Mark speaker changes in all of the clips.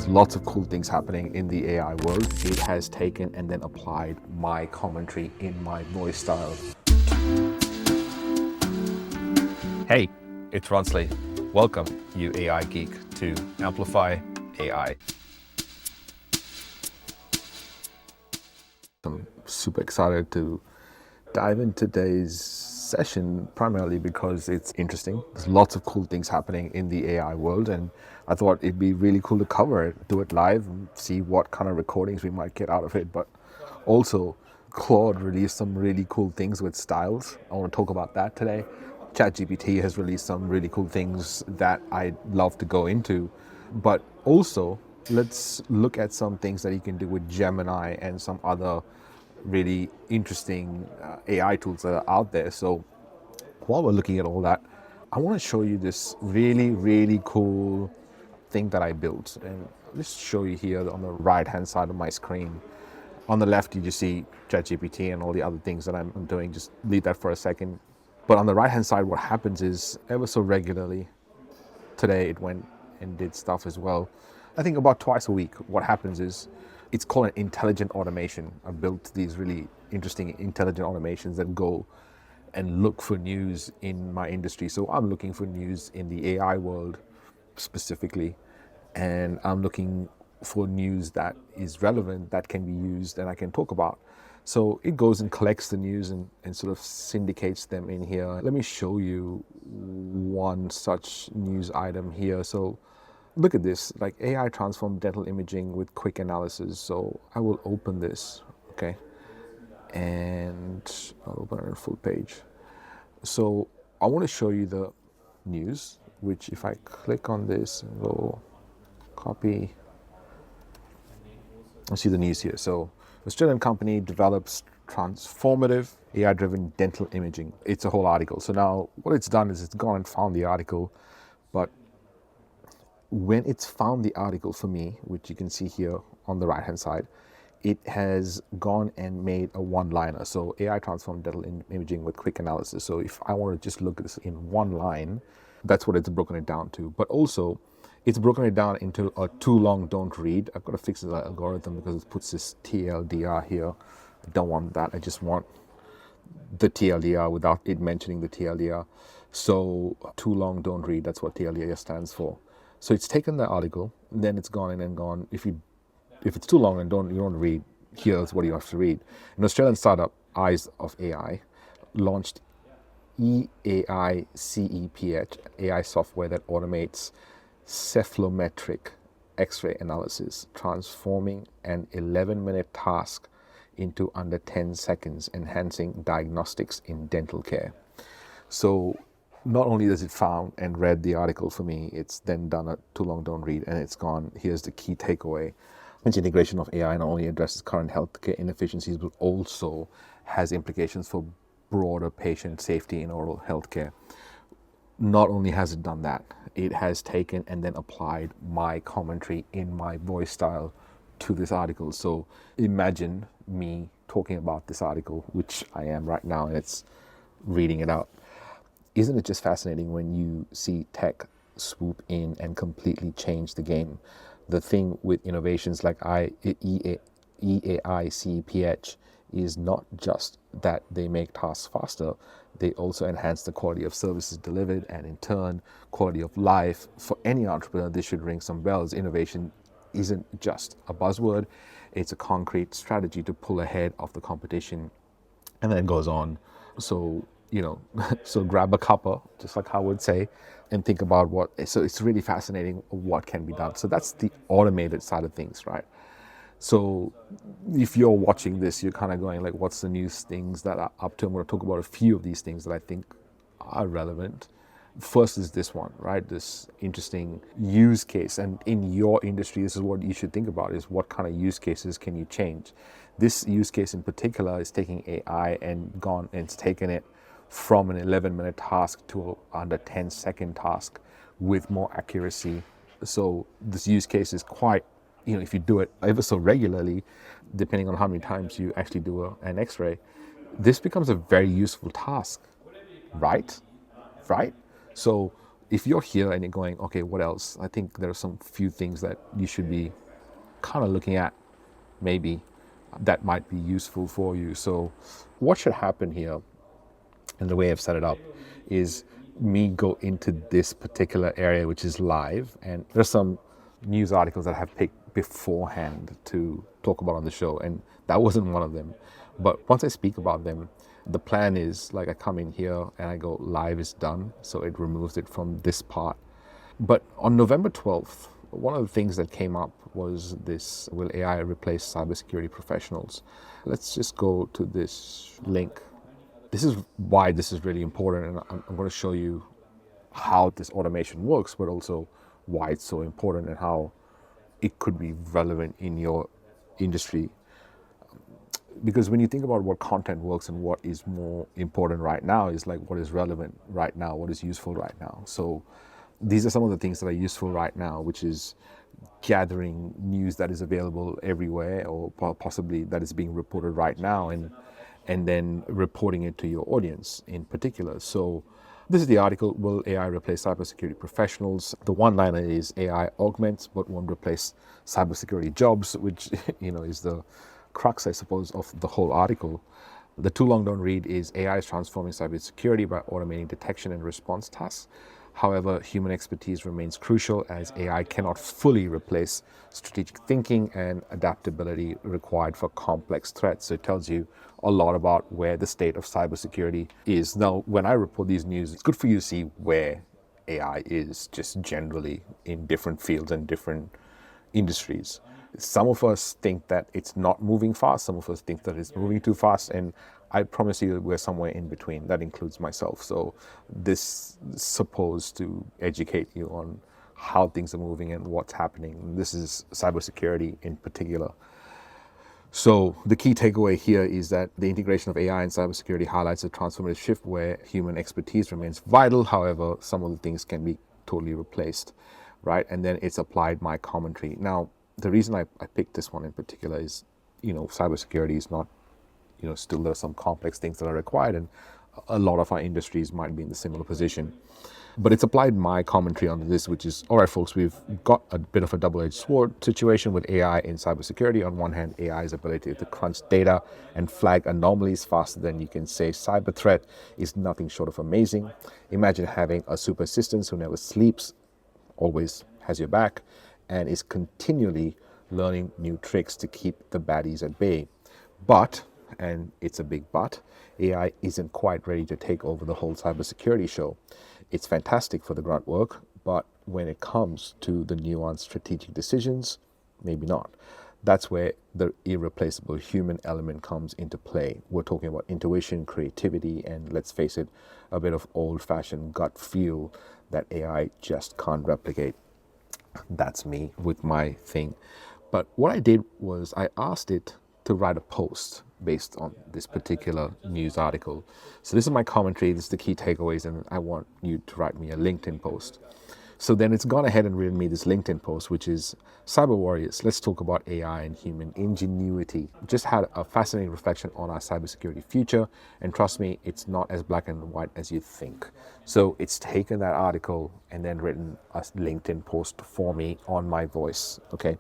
Speaker 1: There's lots of cool things happening in the AI world. It has taken and then applied my commentary in my voice style.
Speaker 2: Hey, it's Ronsley. Welcome, you AI geek, to Amplify AI.
Speaker 1: I'm super excited to dive into today's session, primarily because it's interesting. There's lots of cool things happening in the AI world, and I thought it'd be really cool to cover it, do it live, and see what kind of recordings we might get out of it. But also, Claude released some really cool things with styles. I want to talk about that today. ChatGPT has released some really cool things that I'd love to go into. But also, let's look at some things that you can do with Gemini and some other really interesting AI tools that are out there. So while we're looking at all that, I want to show you this really cool thing that I built. And I'll just show you here on the right hand side of my screen. On the left, you just see ChatGPT and all the other things that I'm doing. Just leave that for a second. But on the right hand side, what happens is ever so regularly, today it went and did stuff as well. I think about twice a week, what happens is it's called an intelligent automation. I built these really interesting intelligent automations that go and look for news in my industry. So I'm looking for news in the AI world specifically, and I'm looking for news that is relevant, that can be used and I can talk about. So it goes and collects the news and sort of syndicates them in here. Let me show you one such news item here. So look at this, like AI transformed dental imaging with quick analysis. So I will open this, okay? And I'll open it on full page. So I want to show you the news, which if I click on this and go copy, I see the news here. So Australian company develops transformative AI-driven dental imaging. It's a whole article. So now what it's done is it's gone and found the article, but when it's found the article for me, which you can see here on the right hand side, it has gone and made a one-liner. So AI transformed dental imaging with quick analysis. So if I want to just look at this in one line, that's what it's broken it down to. But also, it's broken it down into a too long don't read. I've got to fix the algorithm because it puts this TLDR here. I don't want that. I just want the TLDR without it mentioning the TLDR. So too long don't read, that's what TLDR stands for. So it's taken the article, and then it's gone in and gone, if it's too long and you don't read, here's what you have to read. An Australian startup, Eyes of AI, launched EAI-CEPH, AI software that automates cephalometric X-ray analysis, transforming an 11-minute task into under 10 seconds, enhancing diagnostics in dental care. So not only does it found and read the article for me, it's then done a too long don't read, and it's gone, here's the key takeaway. Its integration of AI not only addresses current healthcare inefficiencies, but also has implications for broader patient safety in oral healthcare. Not only has it done that, it has taken and then applied my commentary in my voice style to this article. So imagine me talking about this article, which I am right now, and it's reading it out. Isn't it just fascinating when you see tech swoop in and completely change the game? The thing with innovations like EAI-CEPH is not just that they make tasks faster, they also enhance the quality of services delivered, and in turn, quality of life. For any entrepreneur, this should ring some bells. Innovation isn't just a buzzword, it's a concrete strategy to pull ahead of the competition. And then it goes on. So, so grab a cuppa, just like I would say, and think about so it's really fascinating what can be done. So that's the automated side of things, right? So if you're watching this, you're kind of going like, what's the news things that are up to? I'm going to talk about a few of these things that I think are relevant. First is this one, right? This interesting use case. And in your industry, this is what you should think about, is what kind of use cases can you change? This use case in particular is taking AI and gone and it's taken it from an 11-minute task to under 10-second task with more accuracy. So this use case is quite, if you do it ever so regularly, depending on how many times you actually do an X-ray, this becomes a very useful task, right? So if you're here and you're going, okay, what else? I think there are some few things that you should be kind of looking at, maybe, that might be useful for you. So what should happen here, and the way I've set it up, is me go into this particular area, which is live. And there's some news articles that I have picked beforehand to talk about on the show, and that wasn't one of them. But once I speak about them, the plan is like I come in here and I go, live is done. So it removes it from this part. But on November 12th, one of the things that came up was this: will AI replace cybersecurity professionals? Let's just go to this link. This is why this is really important, and I'm going to show you how this automation works, but also why it's so important and how it could be relevant in your industry. Because when you think about what content works and what is more important right now, is like what is relevant right now, what is useful right now. So these are some of the things that are useful right now, which is gathering news that is available everywhere, or possibly that is being reported right now, and then reporting it to your audience in particular. So this is the article: will AI replace cybersecurity professionals? The one-liner is AI augments but won't replace cybersecurity jobs, which is the crux, I suppose, of the whole article. The too long don't read is: AI is transforming cybersecurity by automating detection and response tasks. However, human expertise remains crucial, as AI cannot fully replace strategic thinking and adaptability required for complex threats. So it tells you a lot about where the state of cybersecurity is. Now, when I report these news, it's good for you to see where AI is just generally in different fields and different industries. Some of us think that it's not moving fast, some of us think that it's moving too fast, and I promise you we're somewhere in between. That includes myself. So this is supposed to educate you on how things are moving and what's happening. This is cybersecurity in particular. So the key takeaway here is that the integration of AI and cybersecurity highlights a transformative shift where human expertise remains vital. However, some of the things can be totally replaced, right? And then it's applied my commentary. Now, the reason I picked this one in particular is, cybersecurity is not, still there are some complex things that are required, and a lot of our industries might be in the similar position. But it's applied my commentary on this, which is, all right, folks, we've got a bit of a double-edged sword situation with AI in cybersecurity. On one hand, AI's ability to crunch data and flag anomalies faster than you can say cyber threat is nothing short of amazing. Imagine having a super assistant who never sleeps, always has your back, and is continually learning new tricks to keep the baddies at bay. But, and it's a big but, AI isn't quite ready to take over the whole cybersecurity show. It's fantastic for the grunt work, but when it comes to the nuanced strategic decisions, maybe not. That's where the irreplaceable human element comes into play. We're talking about intuition, creativity, and let's face it, a bit of old-fashioned gut feel that AI just can't replicate. That's me with my thing. But what I did was I asked it to write a post based on this particular news article. So this is my commentary, this is the key takeaways, and I want you to write me a LinkedIn post. So then it's gone ahead and written me this LinkedIn post, which is: Cyber Warriors, let's talk about AI and human ingenuity. Just had a fascinating reflection on our cybersecurity future, and trust me, it's not as black and white as you think. So it's taken that article and then written a LinkedIn post for me on my voice, okay?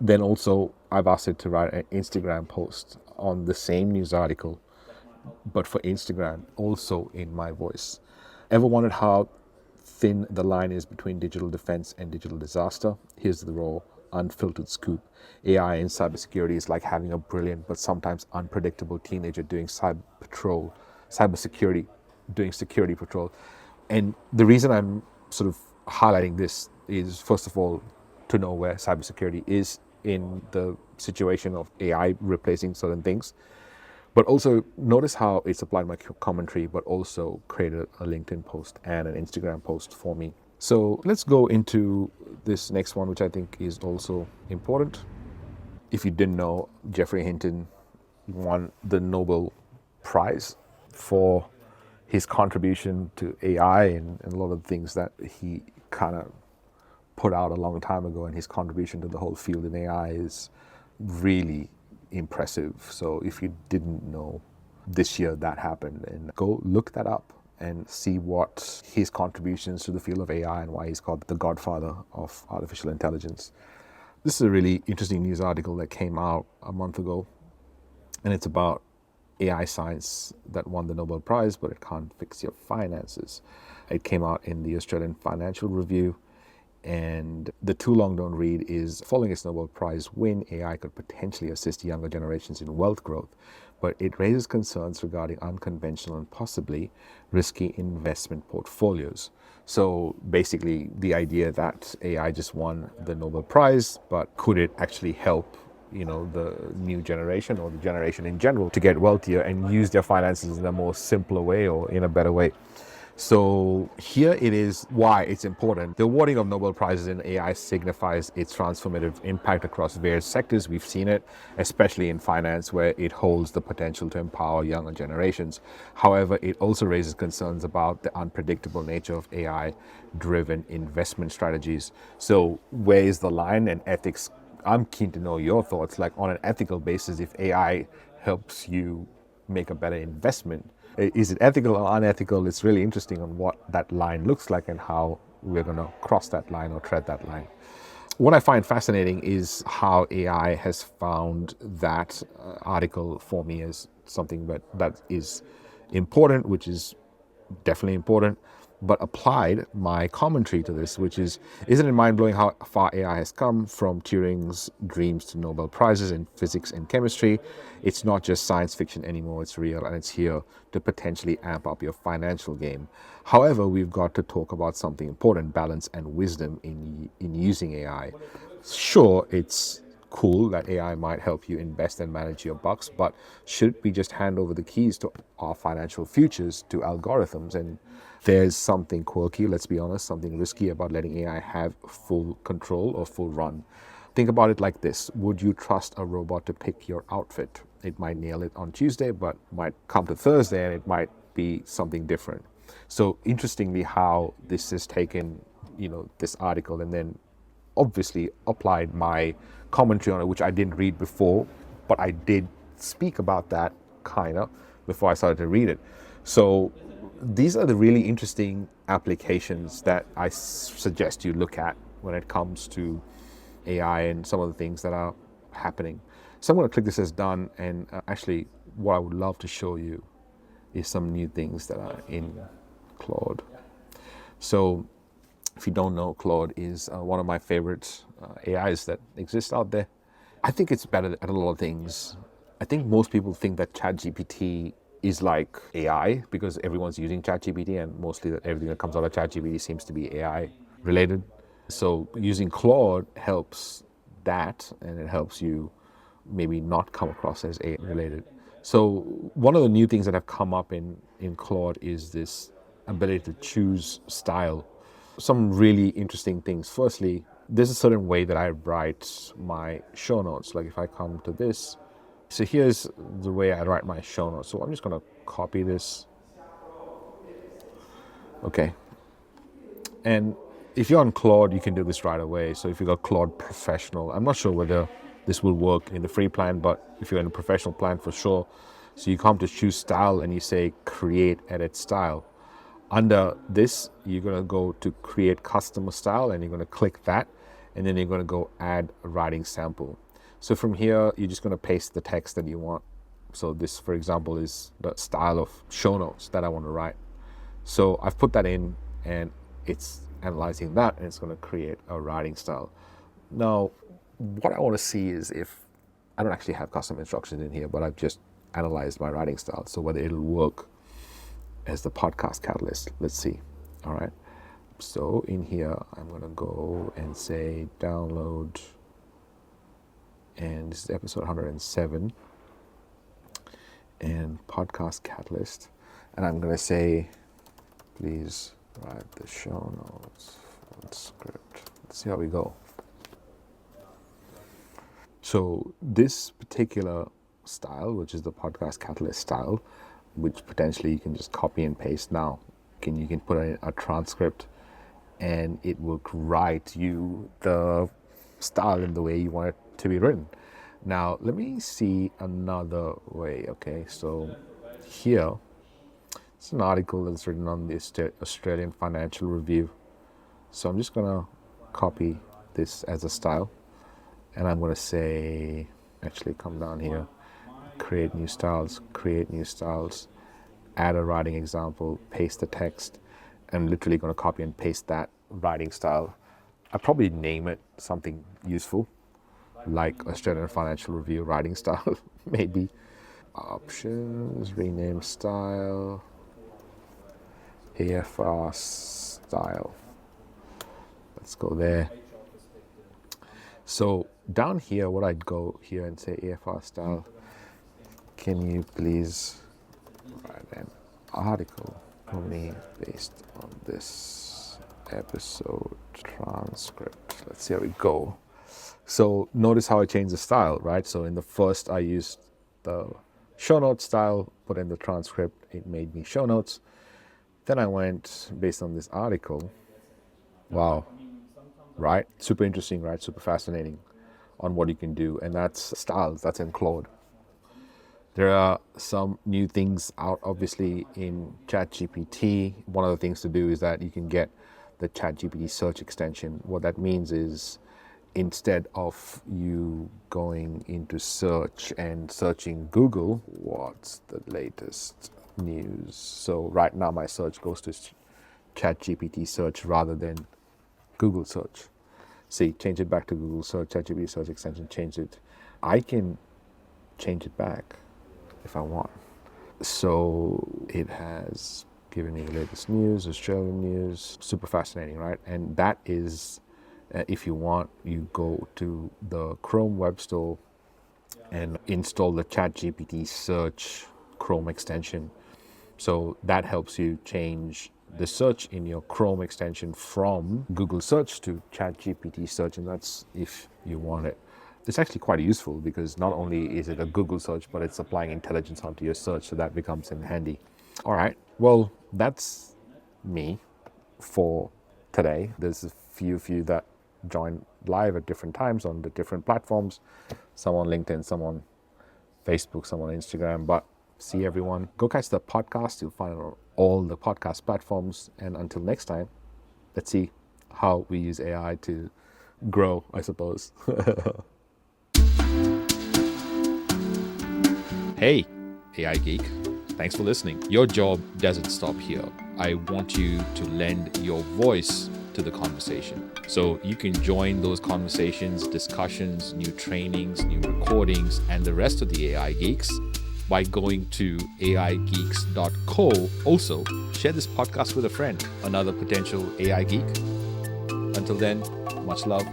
Speaker 1: Then also, I've asked it to write an Instagram post on the same news article, but for Instagram, also in my voice. Ever wondered how thin the line is between digital defense and digital disaster? Here's the raw, unfiltered scoop. AI in cybersecurity is like having a brilliant but sometimes unpredictable teenager doing cybersecurity, doing security patrol. And the reason I'm sort of highlighting this is, first of all, to know where cybersecurity is in the situation of AI replacing certain things. But also notice how it's applied my commentary, but also created a LinkedIn post and an Instagram post for me. So let's go into this next one, which I think is also important. If you didn't know, Geoffrey Hinton won the Nobel Prize for his contribution to AI and a lot of things that he kind of put out a long time ago, and his contribution to the whole field in AI is really impressive. So if you didn't know, this year that happened, and go look that up and see what his contributions to the field of AI and why he's called the godfather of artificial intelligence. This is a really interesting news article that came out a month ago, and it's about AI science that won the Nobel Prize, but it can't fix your finances. It came out in the Australian Financial Review, and the too long don't read is, following its Nobel Prize win, AI could potentially assist younger generations in wealth growth, but it raises concerns regarding unconventional and possibly risky investment portfolios. So basically, the idea that AI just won the Nobel Prize, but could it actually help, the new generation or the generation in general to get wealthier and use their finances in a more simpler way or in a better way? So here it is why it's important. The awarding of Nobel Prizes in AI signifies its transformative impact across various sectors. We've seen it, especially in finance, where it holds the potential to empower younger generations. However, it also raises concerns about the unpredictable nature of AI-driven investment strategies. So where is the line and ethics? I'm keen to know your thoughts, like on an ethical basis, if AI helps you make a better investment, is it ethical or unethical? It's really interesting on what that line looks like and how we're going to cross that line or tread that line. What I find fascinating is how AI has found that article for me as something that is important, which is definitely important, but applied my commentary to this, which is, isn't it mind-blowing how far AI has come from Turing's dreams to Nobel Prizes in physics and chemistry? It's not just science fiction anymore, it's real, and it's here to potentially amp up your financial game. However, we've got to talk about something important: balance and wisdom in using AI. Sure, it's cool that AI might help you invest and manage your bucks, but should we just hand over the keys to our financial futures to algorithms? And there's something quirky, let's be honest, something risky about letting AI have full control or full run. Think about it like this: would you trust a robot to pick your outfit? It might nail it on Tuesday, but might come to Thursday and it might be something different. So interestingly, how this has taken, this article, and then obviously applied my commentary on it, which I didn't read before, but I did speak about that kind of before I started to read it. So these are the really interesting applications that I suggest you look at when it comes to AI and some of the things that are happening. So I'm going to click this as done, and actually what I would love to show you is some new things that are in Claude. So if you don't know, Claude is one of my favorite AIs that exist out there. I think it's better at a lot of things. I think most people think that ChatGPT is like AI because everyone's using ChatGPT, and mostly that everything that comes out of ChatGPT seems to be AI related. So using Claude helps that, and it helps you maybe not come across as AI related. So one of the new things that have come up in Claude is this ability to choose style. Some really interesting things. Firstly, there's a certain way that I write my show notes. Like if I come to this, so here's the way I write my show notes. So I'm just going to copy this. Okay. And if you're on Claude, you can do this right away. So if you got Claude Professional, I'm not sure whether this will work in the free plan, but if you're in a professional plan, for sure. So you come to choose style and you say create edit style. Under this, you're going to go to create customer style, and you're going to click that, and then you're going to go add a writing sample. So from here, you're just going to paste the text that you want. So this, for example, is the style of show notes that I want to write. So I've put that in, and it's analyzing that, and it's going to create a writing style. Now, what I want to see is if I don't actually have custom instructions in here, but I've just analyzed my writing style. So whether it'll work as the podcast catalyst. Let's see. All right. So in here, I'm going to go and say download, and this is episode 107, and podcast catalyst. And I'm going to say, please write the show notes for the script. Let's see how we go. So this particular style, which is the podcast catalyst style, which potentially you can just copy and paste now. You can put in a transcript, and it will write you the style in the way you want it to be written. Now, let me see another way. Okay, so here, It's an article that's written on the Australian Financial Review. So I'm just going to copy this as a style. And I'm going to say, actually come down here, create new styles, add a writing example, paste the text. I'm literally going to copy and paste that writing style. I'll probably name it something useful, like Australian Financial Review writing style, maybe. Options, rename style, AFR style. Let's go there. So down here, what I'd go here and say AFR style, can you please write an article for me based on this episode transcript? Let's see how we go. So notice how I changed the style, right? So in the first, I used the show notes style, put in the transcript, it made me show notes. Then I went based on this article. Wow, right? Super interesting, right? Super fascinating on what you can do. And that's styles, that's in Claude. There are some new things out, obviously, in ChatGPT. One of the things to do is that you can get the ChatGPT search extension. What that means is instead of you going into search and searching Google, what's the latest news? So right now my search goes to ChatGPT search rather than Google search. See, change it back to Google search, ChatGPT search extension, change it. I can change it back if I want. So it has given me the latest news, Australian news, super fascinating, right? And that is, if you want, you go to the Chrome Web Store and install the ChatGPT search Chrome extension. So that helps you change the search in your Chrome extension from Google search to ChatGPT search, and that's if you want it. It's actually quite useful because not only is it a Google search, but it's applying intelligence onto your search, so that becomes in handy. All right, well, that's me for today. There's a few of you that join live at different times on the different platforms, some on LinkedIn, some on Facebook, some on Instagram, but see everyone. Go catch the podcast. You'll find it on all the podcast platforms. And until next time, let's see how we use AI to grow, I suppose.
Speaker 2: Hey, AI Geek. Thanks for listening. Your job doesn't stop here. I want you to lend your voice to the conversation. So you can join those conversations, discussions, new trainings, new recordings, and the rest of the AI Geeks by going to aigeeks.co. Also, share this podcast with a friend, another potential AI geek. Until then, much love.